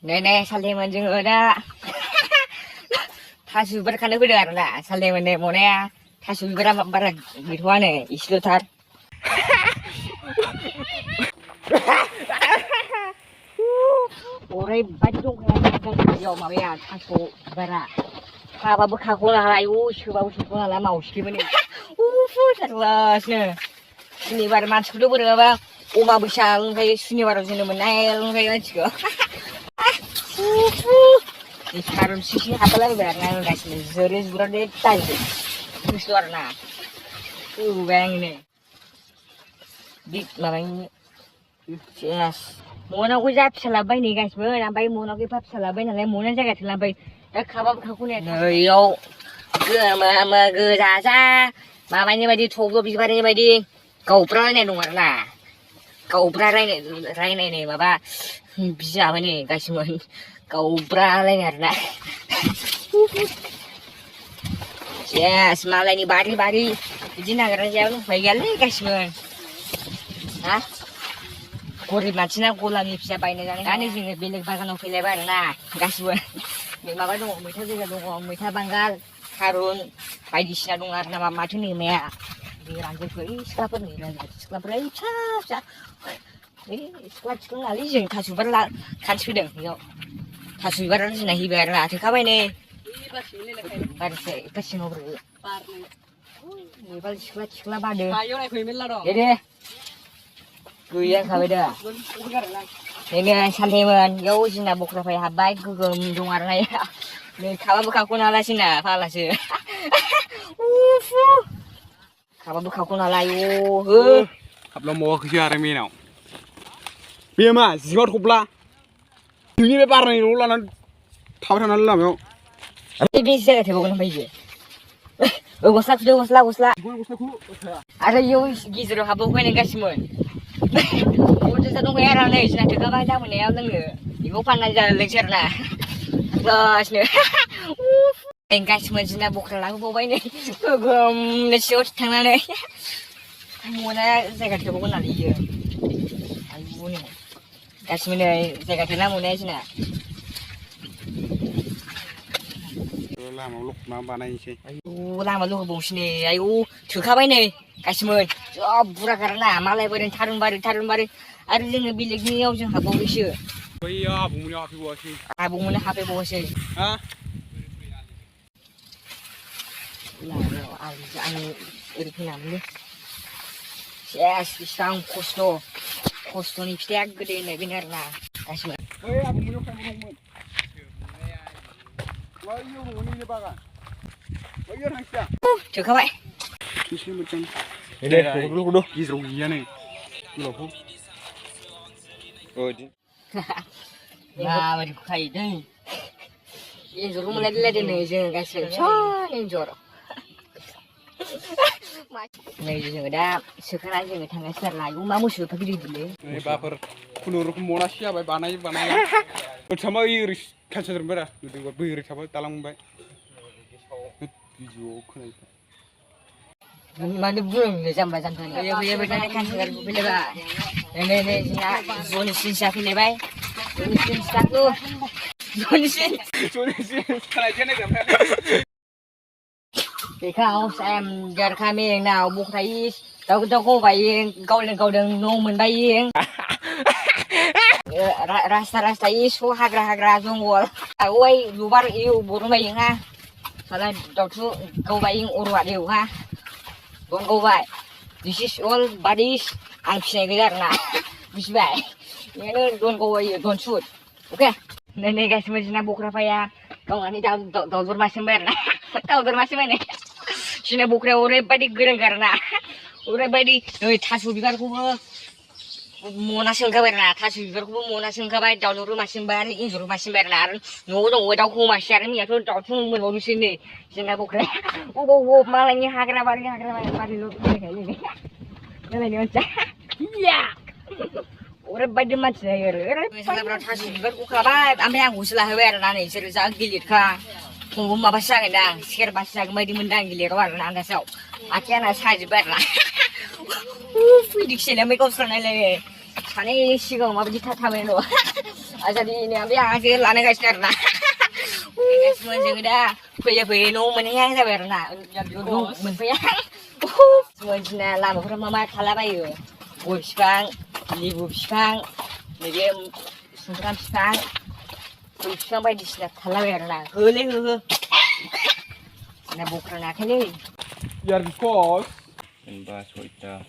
네네 살림은 जोङो थास' बिबार खानो फैदों आरोना सालदेमोननो मनाया थास' बिबारा बारा गैथ'आनो इसेल'थार ओरैबायदि दंखायो माबाया थास' बिबारा खाबाबो खाख'नो हाला आयु सोबाबो सोख'नो हाला मावसिगोन थारलासनो सुनिबार मानसिखौथ' बोरैबाबा अमा बैसाग ओमफ्राय सुनिबाराव जोनोम मोननाय ओमफ्राय मानसिखौ Sekarang sisi apa lagi barangnya guys ini serius berat deh tadi terus warna bang ini di namanya yes mau nak ujat selabai nih guys ber nampai mau nak ipap selabai nanti mau nak jaga selabai dah kabab kaku nih yo mama gezaza mamanya badi coba bicaranya badi kau pernah nih dengar lah kau pernah nih bapak bisa apa nih guys kau beralih karena yes malah ini bari jadi nagaran jauh bagian nih guys hah kurang macamnya kurang nih siapa ini kan ini sih bilik bagan ofile baru nah guys nih mama dong mereka juga dong mereka banggal harun bayi dong karena mama tuh nih mea di ranjau ke sekolah nih sekolah berani cap ini sekolah lagi sih kasih berla kasih dong yo kasih barang sih nahi barang lah, cakap ini. Baris, kasih ngobrol. Ini baris sekolah pada. Jadi, gue yang kau dah. Ini santeman, ya usin nak buka file habai, gue dengar naya. Ini kau buka kuna lah sih nak, falas sih. Kau buka kuna lah yo. Kalau mau ke siapa ni now? Biar mas, siapa kupla? Ini lebar nih, ulan tahu tanah lah mau. Ini bisa kita bukan apa je. Gosla sudah gosla. Ada yo gizro habo kau ni kasih mun. Udah satu kau orang ni, sudah cakap apa dah mun ya orang ni. Ibu pandai jalan lecture lah. Bos ni. Engkau semua sudah bukan lagu bawa ini. Gom lecture tangan ni. Mana saya kata bukan lagi je. Ayu ni. Kasih mana saya kata nama mana sih nak? Lama luk nama nai sih. Ayu lama luk bung sini. Ayu cukup ini kasih mana? Job pura karena malah beren tarun bari. Ada yang bilik ni aku jangan habis sih. Oh iya, bunganya happy bos sih. Bung mana happy bos sih? Hah? Lah, anu ini namanya. Yes, isang kosto ni pasti agak gede ni benar lah. Kasih mana? Oh iya, bunganya happy bos. Layu bunganya ni bagan. Layu nangsia. Cukup baik. Kisah macam. Ini, dulu. Kisah rugian ni. Dulu. Oh, di. Nah, mari kukai dah. Ini rumah lada ni je kasih. Cah, ini jorok. Này giờ đã sự khả năng người thằng ấy sẽ lại cũng máu sữa phải đi đi. Này bà per kunur kumona siapa banai. Sama iri kaca terbera. Nanti gua beri siapa talang baik. Video kena itu. Mana belum ni jam macam tu. Ya benar kan sekarang boleh bah. Ini zone sin siapa ni baik. Zone sin satu. Zone sin salah je ni kan. Thì không xem giờ khai miệng nào buộc thấy đâu có vậy câu đừng nôn mình đây rasa isu hagra zungul oi luar iu buru mai ha salah dokter kau bayi urut dia ha don kau bayi this is all bodies ang sinagar na bisa ini don kau bayi don shoot okay nenek guys macam buka apa ya kau ni tahu bermasam berna tahu bermasam ni Sini bukre ore badi gereng karena ore badi tasu bigar kubo mona sengka berna tasu bigar kubo mona sengka bai daun rumah sembar ini rumah sembar laran ngodong wedau ku masyarakat ni atau daun tu menurut sini sini bukre wo malahnya hagra bari lu ni ni macam iya ore badi macam ni ore sengka berna tasu bigar ku kabai ambil yang usulah berna ni cerita gilit ka Kung mabasa ka share basa may di mundang gilirwar na anda saw. Akya na saji berla. Pwede sila may kausa na lang. Sana sigaw mabadi tatame no. jadi ini ambil hasil lana guys karena guys जोङो दा फैयै फैयै न' मोनहैहां जाबाय आरोना न' मोनफैहां जोंना लामाफोरा मा मा थालाबायो गय बिफां लेबु बिफां नैबे सुमफ्राम बिफां गय बिफां बायदिसिना थालाबायो आरोना होलै हो जोंना बख्रा नाखैलै Biar kos. Enbah, soita.